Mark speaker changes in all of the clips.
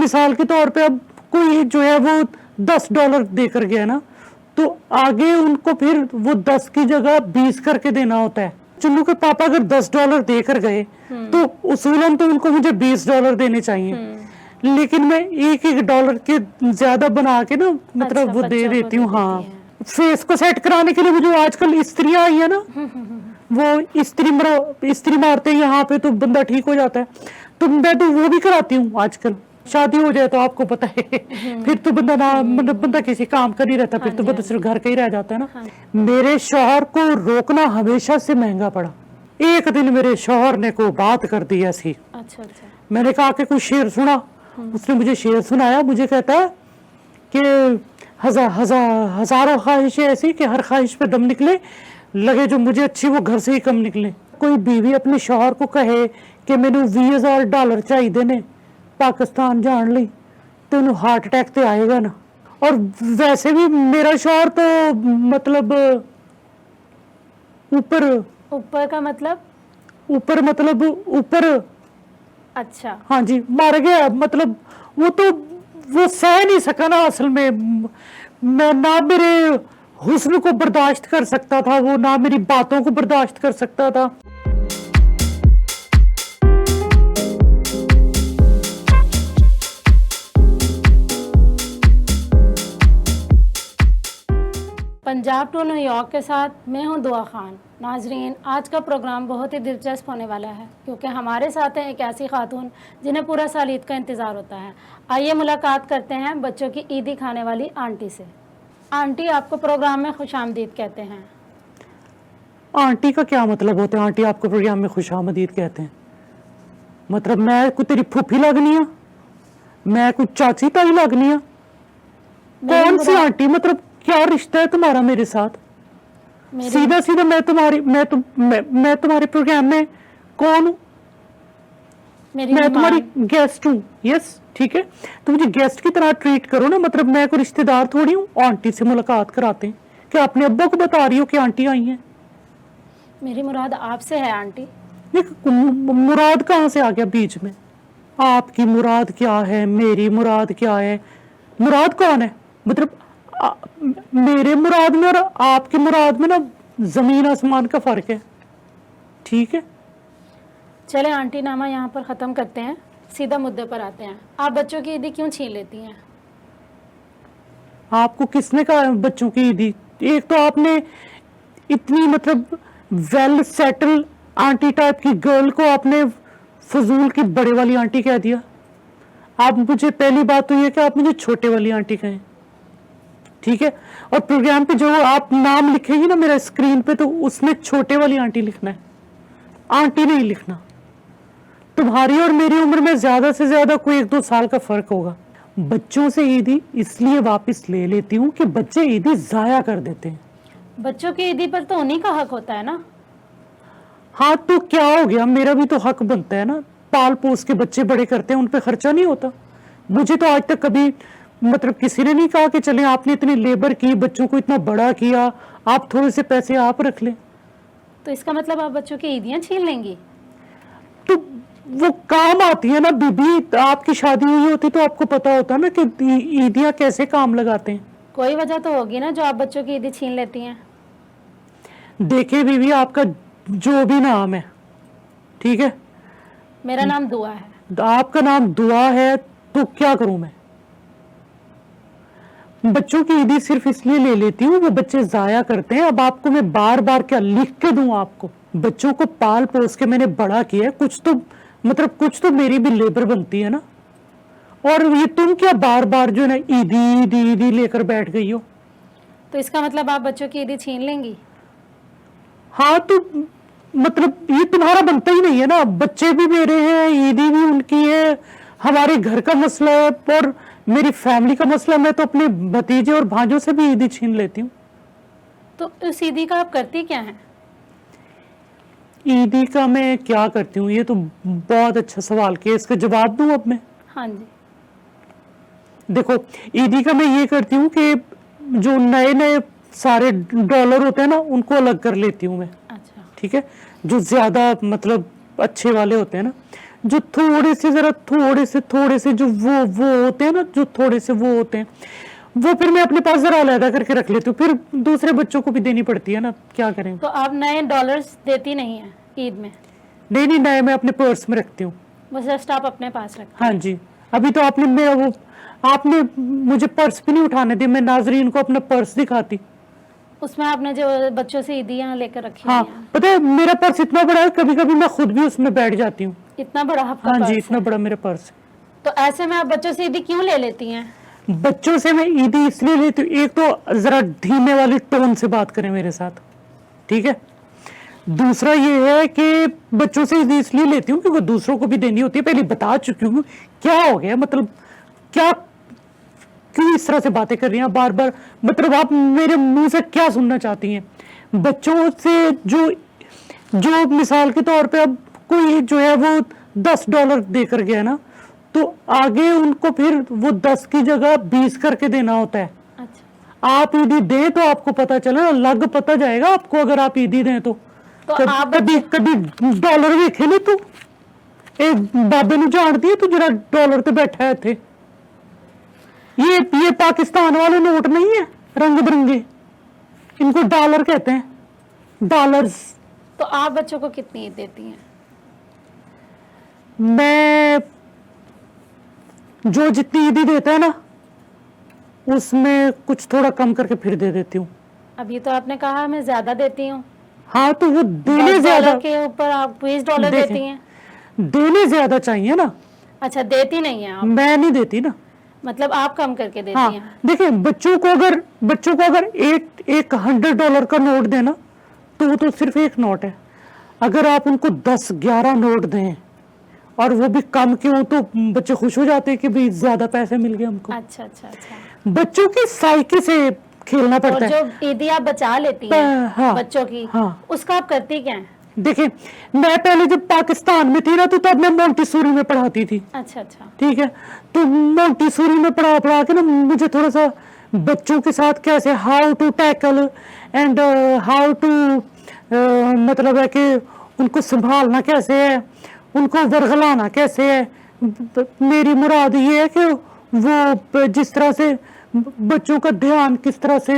Speaker 1: मिसाल के तौर पे अब कोई जो है वो $10 देकर गया ना, तो आगे उनको फिर वो 10 की जगह 20 करके देना होता है। चुन्नू के पापा अगर $10 देकर गए तो उसूलन तो उनको मुझे $20 देने चाहिए, लेकिन मैं एक $1 के ज्यादा बना के ना मतलब वो दे देती हूँ। हाँ, फेस को सेट कराने के लिए मुझे आजकल स्त्रियां आई है ना, वो स्त्री मारते हैं यहाँ पे तो बंदा ठीक हो जाता है, तो मैं तो वो भी कराती हूँ आजकल। शादी हो जाए तो आपको पता है फिर तो बंदा ना मतलब बंदा किसी काम कर ही रहता, फिर तो बंदा सिर्फ घर का ही रह जाता है ना। मेरे शौहर को रोकना हमेशा से महंगा पड़ा। एक दिन मेरे शौहर ने को बात कर दी ऐसी।
Speaker 2: अच्छा।
Speaker 1: मैंने कहा कि कोई शेर सुना, उसने मुझे शेर सुनाया। मुझे कहता है कि हजारों ख्वाहिशें ऐसी कि हर ख्वाहिश पे दम निकले, लगे जो मुझे अच्छी वो घर से ही कम निकले। कोई बीवी अपने शौहर को कहे कि मैंने $20,000 चाहिए ने पाकिस्तान जान ली तो उन्हें हार्ट अटैक तो आएगा ना। और वैसे भी मेरा शौहर तो मतलब
Speaker 2: ऊपर का मतलब
Speaker 1: ऊपर।
Speaker 2: अच्छा।
Speaker 1: हाँ जी, मर गया। मतलब वो सह नहीं सका ना असल में। मैं ना मेरे हुस्न को बर्दाश्त कर सकता था वो, ना मेरी बातों को बर्दाश्त कर सकता था।
Speaker 2: पंजाब टू न्यूयॉर्क के साथ मैं हूं दुआ खान। नाजरीन, आज का प्रोग्राम बहुत ही दिलचस्प होने वाला है क्योंकि हमारे साथ हैं एक ऐसी खातून जिन्हें पूरा साल ईद का इंतज़ार होता है। आइए मुलाकात करते हैं बच्चों की ईदी खाने वाली आंटी से। आंटी, आपको प्रोग्राम में खुशामदीद कहते हैं।
Speaker 1: आंटी का क्या मतलब होता है? आंटी आपको प्रोग्राम में खुशामदीद कहते हैं मतलब मैं कोई तेरी फूफी लगनी है, मैं कोई चाची ताई लगनी है? कौन सी आंटी? मतलब क्या रिश्ता है तुम्हारा मेरे साथ? सीधा सीधा मैं तुम्हारे प्रोग्राम में कौन हूँ? मैं तुम्हारी गेस्ट हूँ। यस, ठीक है, तो मुझे गेस्ट की तरह ट्रीट करो ना। मतलब मैं कोई रिश्तेदार थोड़ी हूँ। आंटी से मुलाकात कराते हैं। क्या अपने अब्बा को बता रही हो कि आंटी आई हैं?
Speaker 2: मेरी मुराद आपसे है आंटी।
Speaker 1: मुराद कहाँ से आ गया बीच में? आपकी मुराद क्या है, मेरी मुराद क्या है? मुराद कौन है? मतलब मेरे मुराद में और आपकी मुराद में ना जमीन आसमान का फर्क है, ठीक है?
Speaker 2: चले आंटी नामा यहाँ पर ख़त्म करते हैं, सीधा मुद्दे पर आते हैं। आप बच्चों की ईदी क्यों छीन लेती हैं?
Speaker 1: आपको किसने कहा बच्चों की ईदी? एक तो आपने इतनी मतलब वेल सेटल आंटी टाइप की गर्ल को आपने फजूल की बड़े वाली आंटी कह दिया। आप मुझे पहली बात तो ये कि आप मुझे छोटे वाली आंटी कहें, ठीक है? और प्रोग्राम पे जो आप नाम लिखेंगे ना मेरा स्क्रीन पे, तो उसमें छोटे वाली आंटी लिखना है, आंटी नहीं लिखना। तुम्हारी और मेरी उम्र में ज्यादा से ज्यादा कोई 1-2 साल का फर्क होगा। बच्चों से ईदी इसलिए वापस ले लेती हूँ कि बच्चे ईदी जाया कर देते हैं।
Speaker 2: बच्चों की ईदी पर तो उन्हीं का हक होता है ना।
Speaker 1: हाँ, तो क्या हो गया? मेरा भी तो हक बनता है ना। पाल पोस के बच्चे बड़े करते हैं, उन पे खर्चा नहीं होता। मुझे तो आज तक कभी मतलब किसी ने नहीं कहा कि चले आपने इतनी लेबर की, बच्चों को इतना बड़ा किया, आप थोड़े से पैसे आप रख लें।
Speaker 2: तो इसका मतलब आप बच्चों की ईदियां छीन लेंगी?
Speaker 1: तो वो काम आती है ना बीबी। आपकी शादी हुई होती तो आपको पता होता ना कि ईदियां कैसे काम लगाते हैं।
Speaker 2: कोई वजह तो होगी ना जो आप बच्चों की ईदी छीन लेती हैं।
Speaker 1: देखिए बीबी, आपका जो भी नाम है, ठीक है?
Speaker 2: मेरा नाम दुआ है।
Speaker 1: आपका नाम दुआ है तो क्या करूं मैं? बच्चों की ईदी सिर्फ इसलिए ले लेती हूँ वो बच्चे जाया करते हैं। अब आपको मैं बार बार क्या लिख के दूं? आपको बच्चों को पाल पोस के मैंने बड़ा किया, कुछ तो मेरी भी लेबर बनती है ना। और ये तुम क्या बार बार जो है ना ईदी ईदी ईदी लेकर बैठ गई हो?
Speaker 2: तो इसका मतलब आप बच्चों की ईदी छीन लेंगी?
Speaker 1: हाँ, तो मतलब ये तुम्हारा बनता ही नहीं है ना। बच्चे भी मेरे हैं, ईदी भी उनकी है, हमारे घर का मसला है और मेरी फैमिली का मसला। मैं तो अपने भतीजे और भांजों से भी ईदी छीन लेती हूँ।
Speaker 2: तो उस ईदी का आप करती क्या हैं?
Speaker 1: ईदी का मैं क्या करती हूँ? ये तो बहुत अच्छा सवाल किया, इसका जवाब दूं अब मैं?
Speaker 2: हाँ जी।
Speaker 1: देखो, ईदी का मैं ये करती हूँ कि जो नए नए सारे डॉलर होते हैं ना उनको अलग कर लेती हूँ मैं।
Speaker 2: अच्छा,
Speaker 1: ठीक है? जो ज्यादा मतलब अच्छे वाले होते हैं ना, जो थोड़े से जो वो होते हैं ना, जो थोड़े से वो होते हैं, वो फिर मैं अपने पास जरा अलग करके रख लेती हूँ, फिर दूसरे बच्चों को भी देनी पड़ती है ना, क्या करें।
Speaker 2: तो आप नए डॉलर्स देती नहीं है ईद में?
Speaker 1: नहीं, नए मैं अपने पर्स में रखती हूँ।
Speaker 2: वो जस्ट आप अपने पास रखते
Speaker 1: हाँ जी, अभी तो आपने मुझे पर्स भी नहीं उठाने दी, मैं नाजरीन को अपना पर्स दिखाती।
Speaker 2: उसमें आपने जो बच्चों से ईदियाँ लेकर रखी
Speaker 1: हाँ,
Speaker 2: हैं।
Speaker 1: पता है मेरा पर्स इतना बड़ा है, कभी कभी मैं खुद भी उसमें बैठ जाती हूँ।
Speaker 2: इतना बड़ा आपका
Speaker 1: हाँ
Speaker 2: पर्स
Speaker 1: जी,
Speaker 2: है?
Speaker 1: इतना बड़ा मेरा पर्स है।
Speaker 2: तो ऐसे में आप बच्चों से ईदी क्यों ले लेती हैं?
Speaker 1: बच्चों से मैं ईदी इसलिए लेती हूँ, एक तो जरा धीमे वाली टोन से बात करें मेरे साथ, ठीक है। दूसरा ये है कि बच्चों से ईदी इसलिए लेती हूँ क्योंकि दूसरों को भी देनी होती है। पहले बता चुकी हूँ क्या हो गया, मतलब क्या, क्यों इस तरह से बातें कर रही हैं बार बार, मतलब आप मेरे मुंह से क्या सुनना चाहती हैं। बच्चों से जो मिसाल के तौर पे अब कोई जो है वो $10 देकर गया ना, तो आगे उनको फिर वो 10 की जगह 20 करके देना होता है।
Speaker 2: अच्छा,
Speaker 1: आप ईदी दें तो आपको पता चले, लग पता जाएगा आपको अगर आप ईदी दें तो
Speaker 2: आप
Speaker 1: कभी डॉलर वेखे नहीं तू, एक बाबे नु जानती है तू जरा डॉलर पे बैठा है थे। ये पाकिस्तान वाले नोट नहीं है रंग बिरंगे, इनको डॉलर कहते हैं, डॉलर्स।
Speaker 2: तो आप बच्चों को कितनी ईद देती हैं?
Speaker 1: मैं जो जितनी ईदी देता है ना, उसमें कुछ थोड़ा कम करके फिर दे देती हूँ।
Speaker 2: अभी तो आपने कहा मैं ज्यादा देती हूँ।
Speaker 1: हाँ, तो वो देने
Speaker 2: $10
Speaker 1: ज्यादा
Speaker 2: के ऊपर आप $20 देती हैं।
Speaker 1: देने ज्यादा चाहिए ना।
Speaker 2: अच्छा, देती नहीं है आप?
Speaker 1: मैं नहीं देती ना,
Speaker 2: मतलब आप कम करके देती
Speaker 1: हाँ।
Speaker 2: हैं।
Speaker 1: देखिए, बच्चों को अगर एक $100 का नोट देना तो वो तो सिर्फ एक नोट है। अगर आप उनको 10-11 नोट दें और वो भी कम क्यों, तो बच्चे खुश हो जाते हैं कि भाई ज्यादा पैसे मिल गए हमको।
Speaker 2: अच्छा अच्छा अच्छा।
Speaker 1: बच्चों की साइकी से खेलना
Speaker 2: और
Speaker 1: पड़ता है।
Speaker 2: जो ईदी आप बचा लेती हैं
Speaker 1: हाँ,
Speaker 2: बच्चों की,
Speaker 1: हाँ।
Speaker 2: उसका आप करती क्या हैं?
Speaker 1: देखिए, मैं पहले जब पाकिस्तान में थी ना, तो तब मैं मोंटेसोरी में पढ़ाती थी।
Speaker 2: अच्छा अच्छा।
Speaker 1: ठीक है, तो मोंटेसोरी में पढ़ा के ना मुझे थोड़ा सा बच्चों के साथ कैसे how to tackle and how to मतलब है कि उनको संभालना कैसे है, उनको वर्गलाना कैसे है। मेरी मुराद ये है कि वो जिस तरह से बच्चों का ध्यान किस तरह से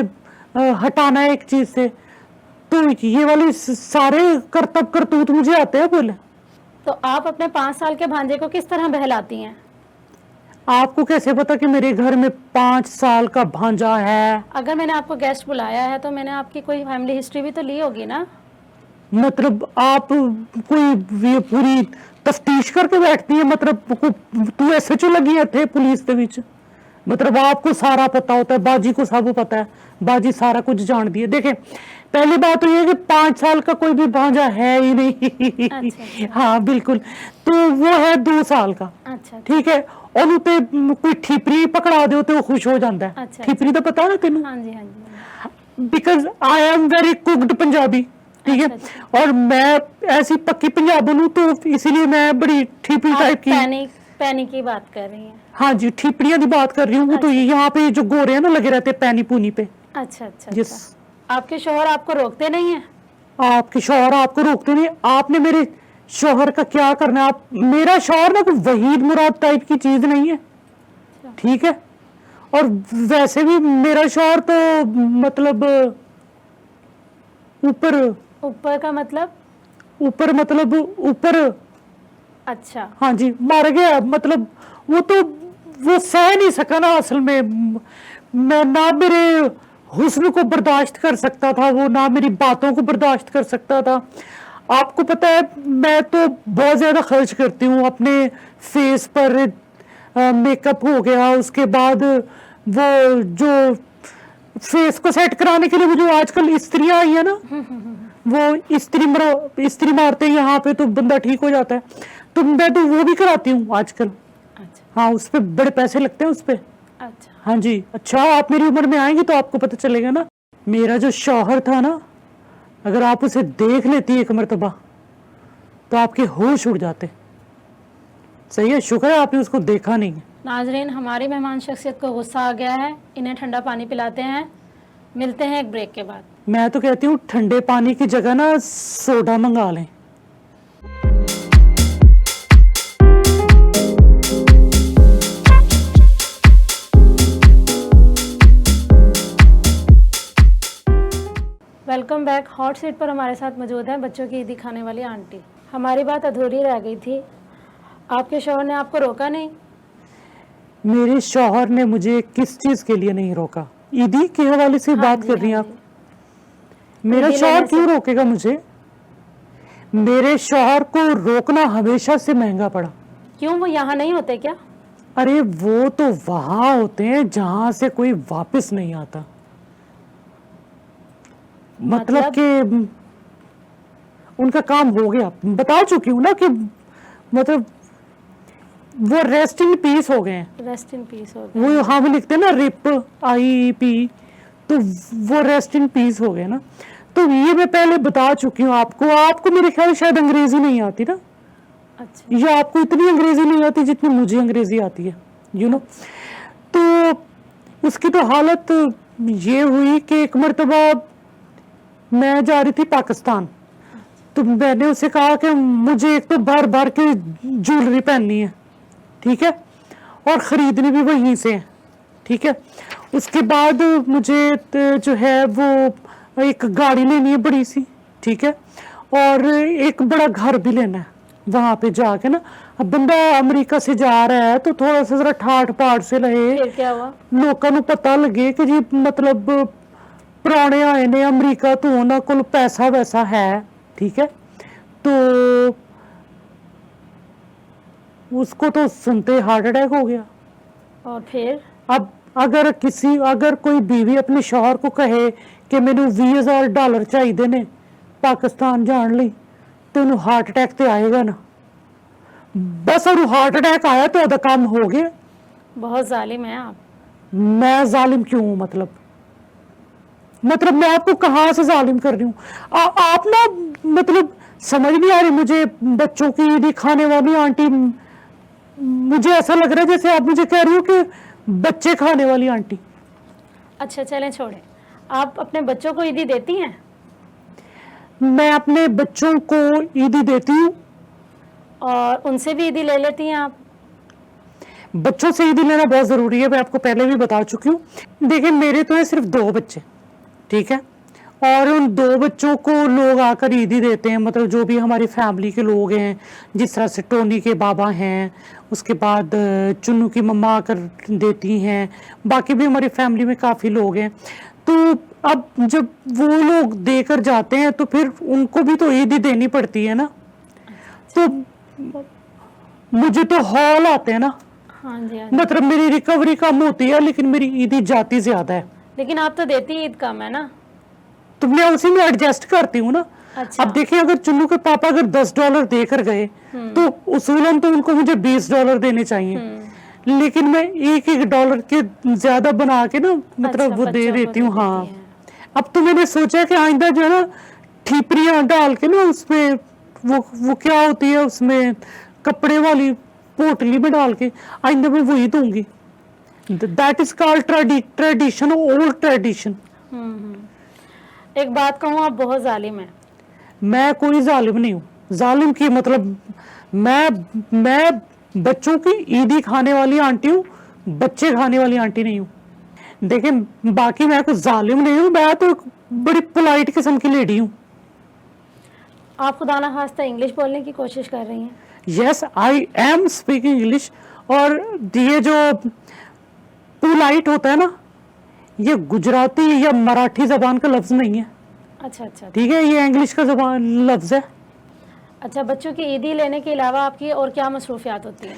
Speaker 1: हटाना है एक चीज से, तो ये वाले सारे करतब करतूत मुझे आते हैं बोले।
Speaker 2: तो आप अपने 5 साल के भांजे को किस तरह बहलाती हैं?
Speaker 1: आपको कैसे पता कि मेरे घर में 5 साल का भांजा है?
Speaker 2: अगर मैंने आपको गेस्ट बुलाया है तो मैंने आपकी कोई फैमिली हिस्ट्री भी तो ली होगी ना।
Speaker 1: मतलब आप कोई ये पूरी तफ्तीश करके बैठती है, मतलब तू SHO लगी है थे पुलिस के विच, मतलब आपको सारा पता होता है, बाजी को सब पता है, बाजी सारा कुछ जान दी है। देखे, पहली बात तो ये है कि 5 साल का कोई भी भांजा है ही नहीं।
Speaker 2: अच्छा।
Speaker 1: हाँ बिल्कुल, तो वो है 2 साल का।
Speaker 2: अच्छा।
Speaker 1: ठीक है, और उते कोई ठिपरी पकड़ा दो तो वो खुश हो जाता है।
Speaker 2: अच्छा।
Speaker 1: ठिपरी तो पता है ना तेनू?
Speaker 2: हाँ जी हाँ जी।
Speaker 1: Because I am very cooked Punjabi, ठीक है।
Speaker 2: अच्छा।
Speaker 1: और मैं ऐसी पक्की पंजाबन हूँ, तो इसीलिए मैं बड़ी ठिपरी टाइप की।
Speaker 2: पैनी की बात कर रही हैं?
Speaker 1: हाँ जी, ठिपड़ियां की बात कर रही हूँ। तो यहाँ पे जो गोरे हैं ना लगे रहते हैं पैनी पूनी पे।
Speaker 2: अच्छा अच्छा।
Speaker 1: यस।
Speaker 2: आपके शोहर आपको रोकते नहीं है?
Speaker 1: आपके शौहर आपको रोकते नहीं? आपने मेरे शौहर का क्या करना है? आप मेरा शौहर ना कोई वहीद मुराद टाइप की चीज नहीं है, ठीक है। और वैसे भी मेरा शौहर तो मतलब
Speaker 2: ऊपर का मतलब?
Speaker 1: ऊपर मतलब ऊपर।
Speaker 2: अच्छा।
Speaker 1: हाँ जी, मर गया, मतलब वो सह नहीं सका ना असल में। मैं ना मेरे हुस्न को बर्दाश्त कर सकता था वो, ना मेरी बातों को बर्दाश्त कर सकता था। आपको पता है मैं तो बहुत ज्यादा खर्च करती हूँ अपने फेस पर। मेकअप हो गया, उसके बाद वो जो फेस को सेट कराने के लिए वो जो आजकल इस्त्रियां आई है ना, वो इस्त्री मारते हैं यहाँ पे तो बंदा ठीक हो जाता है। तो मैं तो वो भी कराती हूँ आजकल।
Speaker 2: अच्छा।
Speaker 1: हाँ, उस पे बड़े पैसे लगते हैं उस पे।
Speaker 2: अच्छा।
Speaker 1: हाँ जी। अच्छा, आप मेरी उम्र में आएंगी तो आपको पता चलेगा ना। मेरा जो शौहर था ना, अगर आप उसे देख लेती एक मर्तबा तो आपके होश उड़ जाते। सही है, शुक्र है आपने उसको देखा नहीं।
Speaker 2: नाजरीन, हमारी मेहमान शख्सियत को गुस्सा आ गया है, इन्हें ठंडा पानी पिलाते हैं। मिलते हैं एक ब्रेक के बाद।
Speaker 1: मैं तो कहती हूँ ठंडे पानी की जगह ना सोडा मंगा लें।
Speaker 2: Welcome back. हॉट सीट पर हमारे साथ मौजूद हैं बच्चों की ईदी खाने वाली आंटी। हमारी बात अधूरी रह गई थी, आपके शौहर ने आपको रोका नहीं?
Speaker 1: मेरे शौहर ने मुझे किस चीज के लिए नहीं रोका? ईदी के हवाले से बात कर रही हैं आप? मेरा
Speaker 2: ईदी
Speaker 1: शौहर
Speaker 2: लेने से-
Speaker 1: क्यों रोकेगा मुझे? मेरे शौहर को रोकना हमेशा से महंगा पड़ा।
Speaker 2: क्यों, वो यहाँ नहीं होते क्या?
Speaker 1: अरे वो तो वहां होते हैं जहां से कोई वापस नहीं आता। मतलब कि उनका काम हो गया। बता चुकी हूँ ना कि मतलब वो रेस्ट इन पीस हो गए हैं।
Speaker 2: रेस्ट इन पीस हो गए।
Speaker 1: वो हम लिखते हैं ना रिप IEP, तो वो रेस्ट इन पीस हो गए ना। तो ये मैं पहले बता चुकी हूँ आपको। आपको मेरे ख्याल शायद अंग्रेजी नहीं आती ना,
Speaker 2: अच्छा,
Speaker 1: या आपको इतनी अंग्रेजी नहीं आती जितनी मुझे अंग्रेजी आती है, यू नो। तो उसकी तो हालत ये हुई कि एक मरतबा मैं जा रही थी पाकिस्तान, तो मैंने उसे कहा कि मुझे एक तो बार बार की ज्वेलरी पहननी है, ठीक है, और ख़रीदनी भी वहीं से है, ठीक है। उसके बाद मुझे जो है वो एक गाड़ी लेनी है बड़ी सी, ठीक है, और एक बड़ा घर भी लेना है वहाँ पे जाके ना। अब बंदा अमेरिका से जा रहा है तो थोड़ा सा जरा ठाट पाट से रहे,
Speaker 2: फिर क्या हुआ?
Speaker 1: लोगों को पता लगे कि जी मतलब पुराने आए ने अमेरिका तो उन्होंने को पैसा वैसा है, ठीक है। तो उसको तो सुनते हार्ट अटैक हो गया।
Speaker 2: और फिर?
Speaker 1: अब अगर कोई बीवी अपने शौहर को कहे कि मैंने $20,000 चाहिए ने पाकिस्तान जान ली, तो उन्हें हार्ट अटैक तो आएगा ना। बस और हार्ट अटैक आया तो अदा काम हो गया।
Speaker 2: बहुत जालिम है आप।
Speaker 1: मैं जालिम क्यों हूं? मतलब मैं आपको कहाँ से जालिम कर रही हूँ? आप ना मतलब समझ नहीं आ रही मुझे। बच्चों की ईदी खाने वाली आंटी, मुझे ऐसा लग रहा है जैसे आप मुझे कह रही हो कि बच्चे खाने वाली आंटी।
Speaker 2: अच्छा चलें छोड़ें, आप अपने बच्चों को ईदी देती हैं?
Speaker 1: मैं अपने बच्चों को ईदी देती हूँ।
Speaker 2: और उनसे भी ईदी ले लेती हैं आप?
Speaker 1: बच्चों से ईदी लेना बहुत ज़रूरी है, मैं आपको पहले भी बता चुकी हूँ। देखिए मेरे तो है सिर्फ 2 बच्चे, ठीक है, और उन 2 बच्चों को लोग आकर ईदी देते हैं, मतलब जो भी हमारी फैमिली के लोग हैं, जिस तरह से टोनी के बाबा हैं, उसके बाद चुन्नू की मम्मा आकर देती हैं, बाकी भी हमारी फैमिली में काफ़ी लोग हैं। तो अब जब वो लोग देकर जाते हैं तो फिर उनको भी तो ईदी देनी पड़ती है ना। तो मुझे तो हॉल आते हैं ना,
Speaker 2: हाँ जी, हाँ जी।
Speaker 1: मतलब मेरी रिकवरी कम होती है लेकिन मेरी ईदी जाती ज्यादा है।
Speaker 2: लेकिन आप तो देती ईद कम है ना।
Speaker 1: तो मैं उसी में एडजस्ट करती हूँ ना।
Speaker 2: अच्छा।
Speaker 1: अब देखिए अगर चुन्नू के पापा अगर $10 देकर गए तो उसूलन तो उनको मुझे $20 देने चाहिए, लेकिन मैं एक डॉलर के ज्यादा बना के ना मतलब
Speaker 2: अच्छा,
Speaker 1: वो दे
Speaker 2: बच्चों को
Speaker 1: देती हूँ।
Speaker 2: दे
Speaker 1: हाँ,
Speaker 2: देती हैं।
Speaker 1: अब तो मैंने सोचा कि आइंदा जो है ना ठीपरियां डाल के ना उसमें वो क्या होती है उसमें कपड़े वाली पोटली में डाल के आइंदा मैं वही दूंगी। That is called tradition, old tradition.
Speaker 2: एक बात कहूँ, आप बहुत जालिम हैं।
Speaker 1: मैं कोई जालिम नहीं हूँ। जालिम की मतलब मैं बच्चों की ईदी खाने वाली आंटी हूँ, बच्चे खाने वाली आंटी नहीं हूँ। देखिए बाकी मैं कुछ जालिम नहीं हूँ, मैं तो बड़ी पोलाइट किस्म की लेडी हूँ।
Speaker 2: आप खुदा ना खास्ता इंग्लिश बोलने की कोशिश कर रही हैं?
Speaker 1: Yes I am speaking English. और ये जो पोलाइट होता है ना, ये गुजराती या मराठी जबान का लफ्ज नहीं है,
Speaker 2: अच्छा अच्छा।
Speaker 1: ठीक है, ये इंग्लिश का जबान लफ्ज है।
Speaker 2: अच्छा, बच्चों की ईदी लेने के अलावा आपकी और क्या मसरूफियात होती हैं?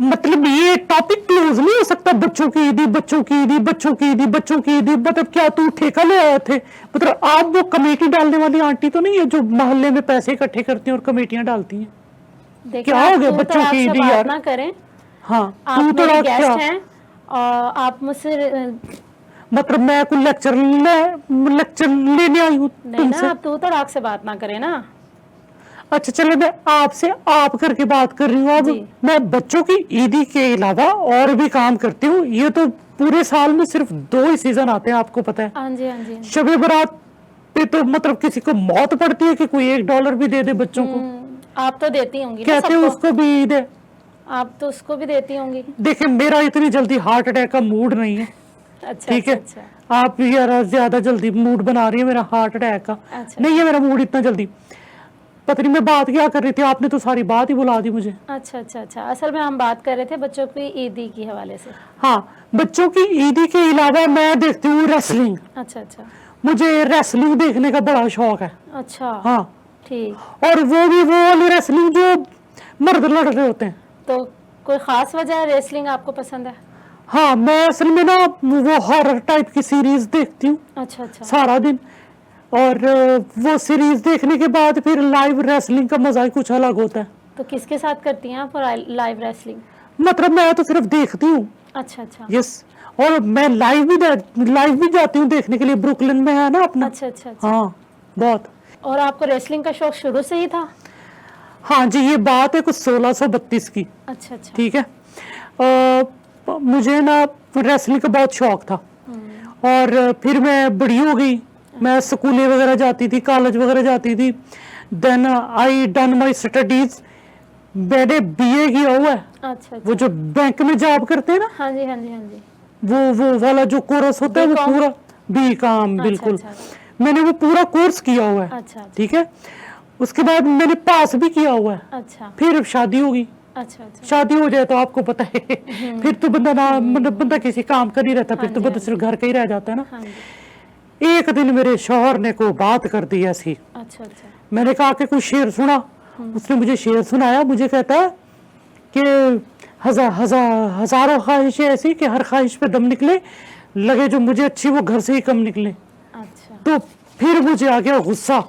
Speaker 1: मतलब ये टॉपिक क्लोज नहीं हो सकता। बच्चों की ईदी, बच्चों की ईदी, बच्चों की ईदी, बच्चों की ईदी, मतलब क्या तू ठेका ले आए थे? मतलब आप वो कमेटी डालने वाली आंटी तो नहीं है जो मोहल्ले में पैसे इकट्ठे करती हैं और कमेटियां डालती हैं?
Speaker 2: देखिए,
Speaker 1: क्या
Speaker 2: आप
Speaker 1: हो गया
Speaker 2: दूर
Speaker 1: बच्चों
Speaker 2: दराज
Speaker 1: की
Speaker 2: से
Speaker 1: ईदी
Speaker 2: बात
Speaker 1: यार?
Speaker 2: ना करें।
Speaker 1: हाँ,
Speaker 2: आप
Speaker 1: तू
Speaker 2: मेरे
Speaker 1: तो
Speaker 2: गेस्ट
Speaker 1: क्या
Speaker 2: हैं और आप मुझसे
Speaker 1: मतलब मैं कोई लेक्चर लेने आई हूँ
Speaker 2: नहीं ना,
Speaker 1: तुमसे?
Speaker 2: आप तू तड़ाक से बात ना करें ना।
Speaker 1: अच्छा चलो, मैं आपसे आप करके बात कर रही हूँ। अब
Speaker 2: जी।
Speaker 1: मैं बच्चों की ईदी के अलावा और भी काम करती हूँ। ये तो पूरे साल में सिर्फ 2 ही सीजन आते हैं, आपको पता है।
Speaker 2: हाँ जी, हाँ जी, हाँ जी।
Speaker 1: शबे बारात पे तो मतलब किसी को मौत पड़ती है कि कोई $1 भी दे दे बच्चों को।
Speaker 2: आप तो देती होंगी ना
Speaker 1: कहते हैं
Speaker 2: सबको।
Speaker 1: उसको भी ईद है।
Speaker 2: आप तो उसको भी देती होंगी।
Speaker 1: देखिए मेरा इतनी जल्दी हार्ट अटैक का मूड नहीं है,
Speaker 2: अच्छा
Speaker 1: ठीक
Speaker 2: अच्छा
Speaker 1: है।
Speaker 2: अच्छा।
Speaker 1: आप यार ज्यादा जल्दी मूड बना रही है मेरा, हार्ट अटैक का।
Speaker 2: अच्छा।
Speaker 1: नहीं है मेरा मूड इतना जल्दी। पता नहीं मैं बात क्या कर रही थी, आपने तो सारी बात ही बुला दी मुझे।
Speaker 2: अच्छा अच्छा अच्छा, असल में हम बात कर रहे थे बच्चों की ईदी की हवाले से।
Speaker 1: हाँ, बच्चों की ईदी के अलावा मैं देखती हूँ रेसलिंग।
Speaker 2: अच्छा अच्छा
Speaker 1: मुझे रेसलिंग देखने का बड़ा शौक है।
Speaker 2: अच्छा।
Speaker 1: हाँ,
Speaker 2: ठीक।
Speaker 1: और वो भी वो वाली रेसलिंग जो मर्द लड़ रहे होते हैं।
Speaker 2: तो कोई ख़ास वजह है रेसलिंग आपको पसंद है?
Speaker 1: हाँ, मैं असल में ना वो हॉरर टाइप की सीरीज देखती हूँ
Speaker 2: अच्छा अच्छा
Speaker 1: सारा दिन, और वो सीरीज देखने के बाद फिर लाइव रेसलिंग का मजा ही कुछ अलग होता है।
Speaker 2: तो किसके साथ करती हैं आप लाइव रेसलिंग?
Speaker 1: मतलब मैं तो सिर्फ देखती हूँ।
Speaker 2: अच्छा अच्छा
Speaker 1: यस, और मैं लाइव भी जाती हूँ देखने के लिए, ब्रुकलिन में है ना अपना।
Speaker 2: अच्छा अच्छा अच्छा।
Speaker 1: हाँ, बहुत।
Speaker 2: और आपको रेसलिंग का शौक शुरू से ही था?
Speaker 1: हाँ जी, ये बात है कुछ 1632 की।
Speaker 2: अच्छा अच्छा।
Speaker 1: ठीक है। मुझे ना रेसलिंग का बहुत शौक था, और फिर मैं बड़ी हो गई, मैं स्कूलें वगैरह जाती थी, कॉलेज वगैरह जाती थी। Then I done my studies, मैंने बीए किया हुआ है।
Speaker 2: अच्छा
Speaker 1: वो
Speaker 2: अच्छा।
Speaker 1: जो बैंक में जॉब करते हैं ना,
Speaker 2: हाँ जी हाँ जी हाँ जी।
Speaker 1: वो वाला जो कोर्स होता है, वो
Speaker 2: B.Com?
Speaker 1: पूरा बी काम,
Speaker 2: अच्छा
Speaker 1: बिल्कुल।
Speaker 2: अच्छा
Speaker 1: मैंने वो पूरा कोर्स किया हुआ है।
Speaker 2: अच्छा अच्छा
Speaker 1: ठीक है। उसके बाद मैंने पास भी किया हुआ है।
Speaker 2: अच्छा
Speaker 1: फिर शादी होगी।
Speaker 2: अच्छा अच्छा।
Speaker 1: शादी हो जाए तो आपको पता है फिर तो बंदा ना, मतलब बंदा किसी काम का नहीं रहता, फिर
Speaker 2: हाँ
Speaker 1: तो
Speaker 2: जी,
Speaker 1: बंदा
Speaker 2: हाँ
Speaker 1: सिर्फ घर का ही रह जाता है ना।
Speaker 2: हाँ जी।
Speaker 1: एक दिन मेरे शौहर ने को बात कर दी ऐसी।
Speaker 2: अच्छा अच्छा
Speaker 1: मैंने कहा कि कुछ शेर सुना। उसने मुझे शेर सुनाया। मुझे कहता है कि हजारों ख्वाहिशें ऐसी कि हर ख्वाहिश पे दम निकले, लगे जो मुझे अच्छी वो घर से ही कम निकले।
Speaker 2: अच्छा।
Speaker 1: तो फिर मुझे आ गया गुस्सा।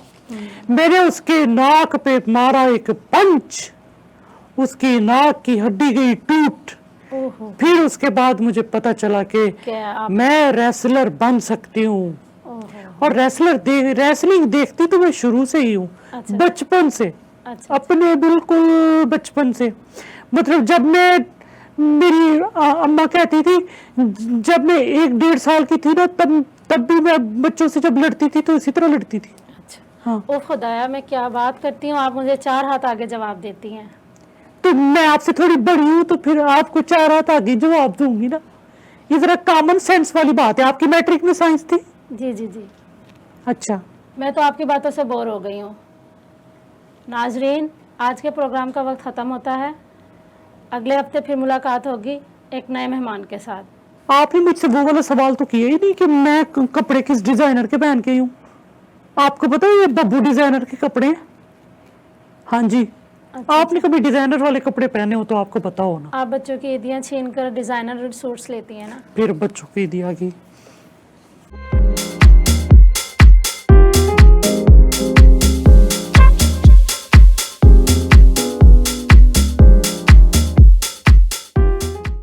Speaker 1: मैंने उसके नाक पे मारा एक पंच, उसकी नाक की हड्डी गई टूट।
Speaker 2: ओहो।
Speaker 1: फिर उसके बाद मुझे पता चला कि
Speaker 2: क्या आप?
Speaker 1: मैं रेसलर बन सकती हूँ।
Speaker 2: ओहो।
Speaker 1: और रेसलिंग देखती तो मैं शुरू से ही हूँ,
Speaker 2: अच्छा
Speaker 1: बचपन से,
Speaker 2: अच्छा
Speaker 1: अपने बिल्कुल बचपन से। मतलब जब मैं, मेरी अम्मा कहती थी, जब मैं 1-1.5 साल की थी ना, तब भी मैं बच्चों से जब लड़ती थी तो इसी तरह लड़ती थी।
Speaker 2: अच्छा।
Speaker 1: हाँ,
Speaker 2: ओ खुदाया, मैं क्या बात करती हूँ, आप मुझे 4 हाथ आगे जवाब देती हैं।
Speaker 1: तो मैं आपसे थोड़ी बड़ी हूँ तो फिर आपको 4 हाथ आगे जवाब दूंगी ना। ये जरा कॉमन सेंस वाली बात है। आपकी मैट्रिक में साइंस थी?
Speaker 2: जी जी जी।
Speaker 1: अच्छा।
Speaker 2: मैं तो आपकी बातों से बोर हो गई हूँ। नाजरीन, आज के प्रोग्राम का वक्त ख़त्म होता है। अगले हफ्ते फिर मुलाकात होगी एक नए मेहमान के साथ।
Speaker 1: आपने मुझसे वो वाला सवाल तो किया ही नहीं कि मैं कपड़े किस डिजाइनर के पहन के हूँ। आपको पता है ये बब्बू डिजाइनर के कपड़े हैं। हाँ जी।
Speaker 2: अच्छा,
Speaker 1: आपने कभी डिजाइनर वाले कपड़े पहने हो तो आपको पता हो ना।
Speaker 2: आप बच्चों की ईदियाँ छीन कर डिज़ाइनर सूट्स लेती हैं ना।
Speaker 1: फिर बच्चों की दी आ गई।